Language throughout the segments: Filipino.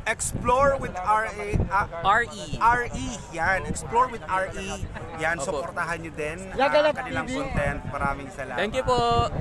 Explore with RA, RE. RE, yan. Explore with RE. Yan, Opo. supportahan nyo din Yagalap kanilang TV. content. Maraming salamat. Thank you po.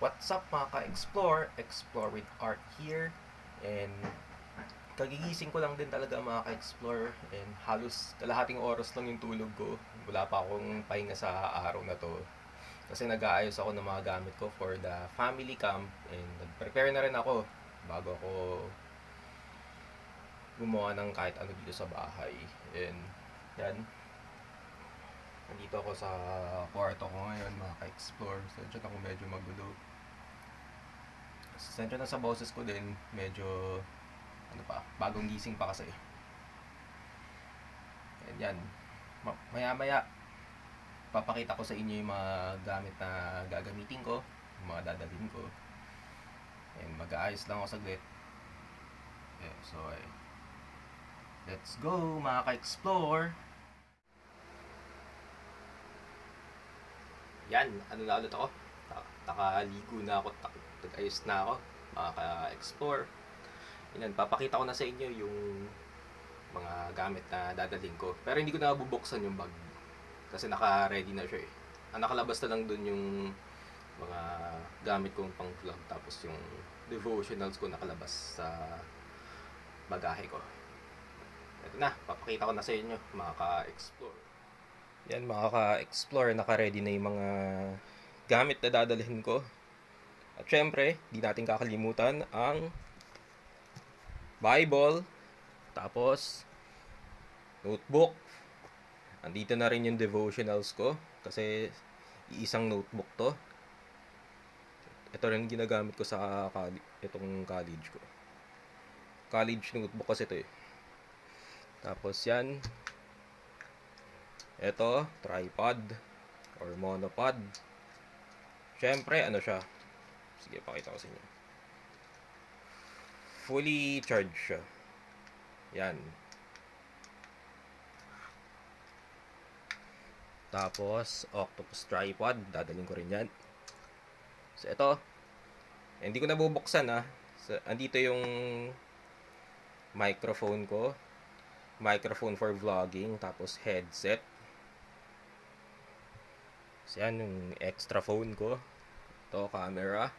What's up mga ka-explore? Explore with Art here. And kagigising ko lang din talaga mga ka-explore. And halos kalahating oras lang yung tulog ko. Wala pa akong pahinga sa araw na to. Kasi nag-aayos ako ng mga gamit ko for the family camp. And nag-prepare na rin ako bago ako gumawa ng kahit ano dito sa bahay. And yan. Nandito ako sa kwarto ko ngayon mga ka-explore. Sadya ako medyo magulo. Sadya na sa boses ko din. Medyo bagong gising pa kasi. And yan. Maya-maya papakita ko sa inyo yung mga gamit na gagamitin ko, yung mga dadalhin ko. And mag-aayos lang ako saglit. Okay, so let's go mga ka-explore! Yan, ano na ulit ako? Nakaligo na ako, nag-ayos na ako, mga ka-explore. Yan, papakita ko na sa inyo yung mga gamit na dadalhin ko. Pero hindi ko na bubuksan yung bag. Kasi naka-ready na siya eh. Ang nakalabas na lang dun yung mga gamit kong pang vlog. Tapos yung devotionals ko nakalabas sa bagahe ko. Ito na, papakita ko na sa inyo, mga ka-explore. Yan mga ka-explore, naka-ready na yung mga gamit na dadalhin ko. At syempre, di natin kakalimutan ang Bible. Tapos, notebook. Andito na rin yung devotionals ko kasi iisang notebook to. Ito rin ginagamit ko sa itong college ko. College notebook kasi ito eh. Tapos yan. Ito, tripod or monopod. Syempre, ano siya? Sige, pakita ko sa inyo. Fully charged siya. Yan. Tapos, octopus tripod. Dadalhin ko rin yan. So, ito. Hindi ko na bubuksan ha. So, andito yung microphone ko. Microphone for vlogging. Tapos, headset. So, yan yung extra phone ko. Ito, camera.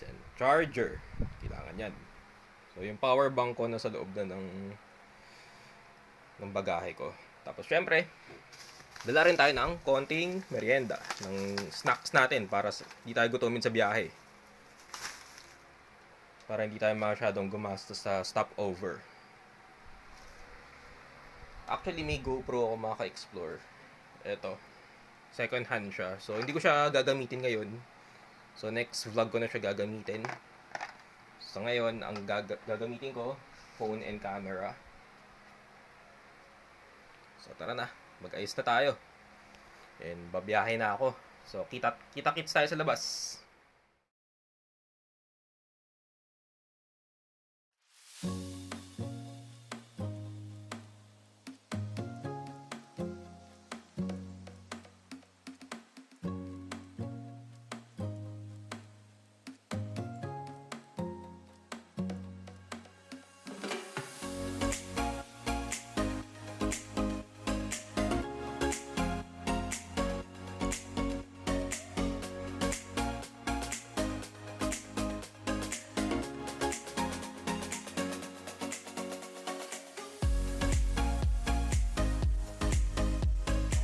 And charger. Kailangan yan. So, yung power bank ko nasa loob na ng bagahe ko. Tapos, syempre, dala rin tayo ng konting merienda, ng snacks natin para hindi tayo gutumin sa biyahe. Para hindi tayo masyadong gumastos sa stopover. Actually, may GoPro ako mga ka-explore. Ito. Second hand siya. So, hindi ko siya gagamitin ngayon. So, next vlog ko na siya gagamitin. So, ngayon, ang gagamitin ko, phone and camera. So, tara na. Mag-ayos na tayo. And babiyahe na ako. So, kita-kits tayo sa labas.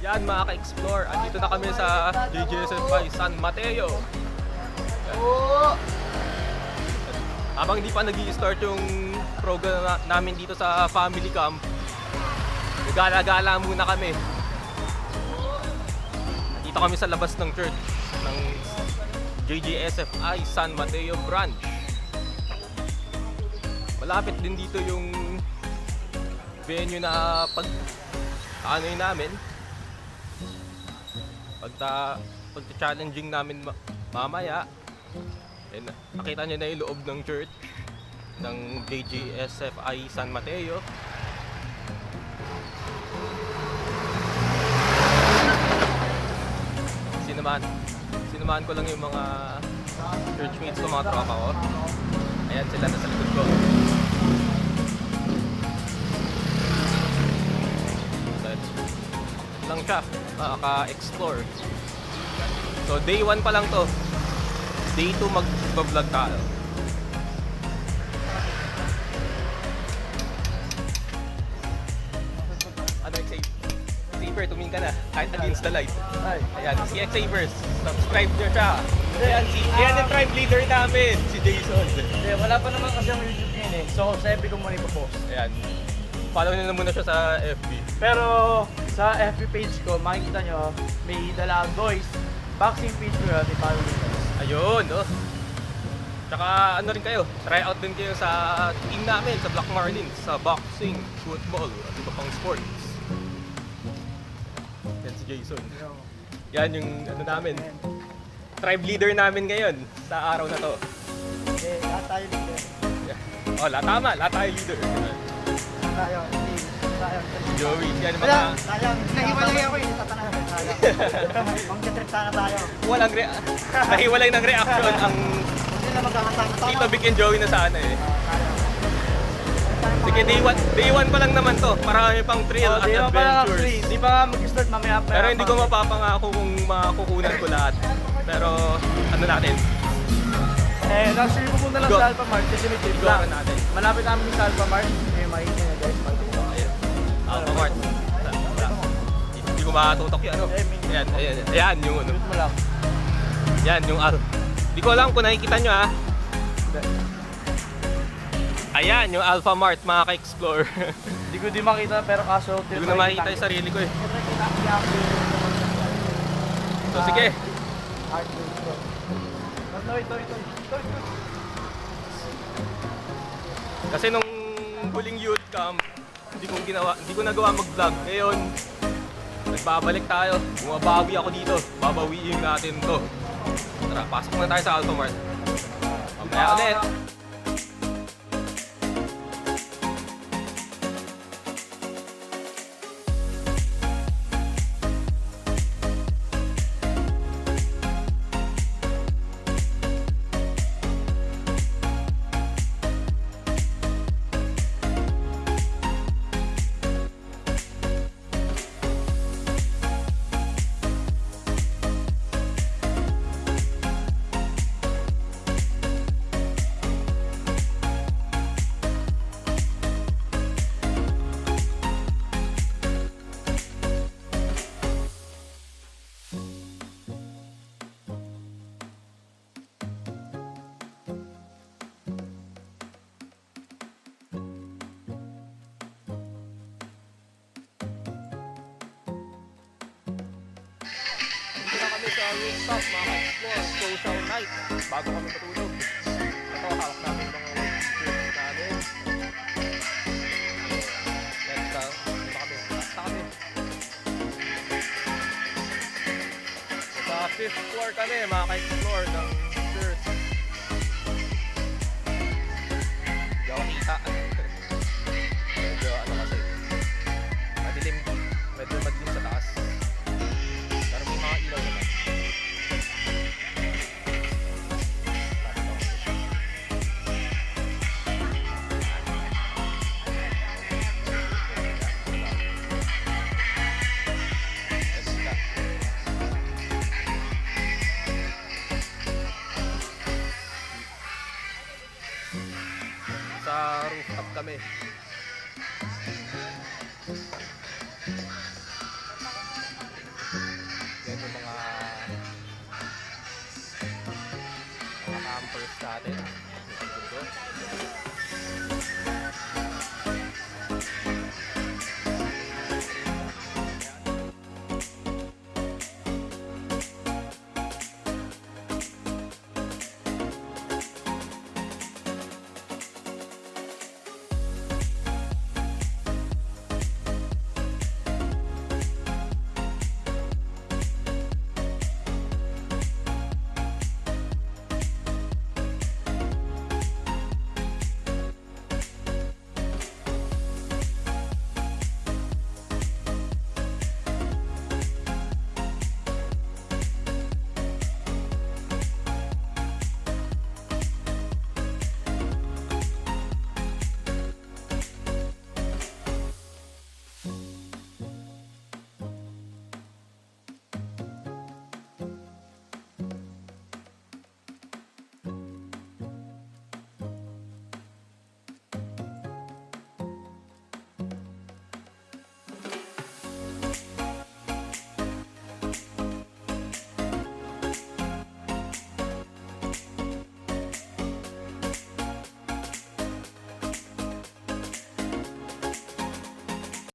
Yan mga ka-explore, andito na kami sa JJSFI San Mateo. Habang hindi pa nag-i-start yung program namin dito sa family camp, nagala-gala muna kami. Dito kami sa labas ng church ng JJSFI San Mateo branch. Malapit din dito yung venue na pag-anoy namin. Pagta-challenging namin mamaya. And nakita nyo na yung loob ng church ng JJSFI San Mateo. Sinamahan ko lang yung mga churchmates ko, mga tropa ko. Ayan sila nasa likod ko. Lang siya, makaka-explore. So day 1 pa lang to. Day 2 mag-vlog tayo. Ano Xaver, tumingin ka na. Kahit against the light. Ayan, si Xavers. Subscribe nyo siya. Ayan yung tribe leader namin, si Jason. Wala pa naman kasi ang YouTube ngayon eh. So sa FB ko muna ipopost. Ayan. Follow nyo na muna siya sa FB. Pero sa FB page ko, makikita nyo, may dala boys. Boxing page ko yun, i-follow nyo. Ayun, oh. Tsaka ano rin kayo, try out din kayo sa team namin, sa Black Marlins, sa boxing, football, at iba pang sports. Yan si Jason. Yan yung ano namin, tribe leader namin ngayon sa araw na to. Lahat tayo leader. Oh, lahat tayo leader. Tayo. Joey, yan yung mga... Sayang. Nahiwalay ako eh. Tatanahan. Sayang. Mag-trip sana tayo. Walang nahiwalay ng reaction ang Hindi na magkakasama tayo. Tito Vic and Joey na sana eh. Sayang. Sige, day 1 pa lang naman to. Marami pang thrill at adventures. Di pa mag-start mamaya pa. Pero hindi ko mapapangako kung makukunan ko lahat. Pero ano natin, Nasa ko muna lang Go. sa Alpha Mart kasi may trip Go lang. natin. Malapit namin sa Alpha Mart. May makikita na guys. Alpha Mart. Hindi ko makatutok yan. Ano? Ayan yung ano. Shoot mo lang. Yan yung Hindi ko alam kung nakikita nyo ha. Ayan yung Alpha Mart, mga ka-explore. Hindi ko di makita pero kaso Hindi ko na makita yung sarili ko eh. So sige. Ito. Kasi nung huling youth camp, hindi ko nagawa mag-vlog. Ngayon, nagbabalik tayo. Bumabawi ako dito. Babawiin natin to. Tara, pasok na tayo sa Alpha Mart. Mamaya ulit. Sa rooftop, mga explore, social night, bago kami matulog. Ito, hawak namin yung mga drinks namin. Basta kami. Sa 5th floor kami, mga ka-explore ng church. Hindi ako kita. Medyo ano kasi, madilim sa taas. Pero may mga ilaw naman. Sa rooftop kami. Yan yung mga campers natin.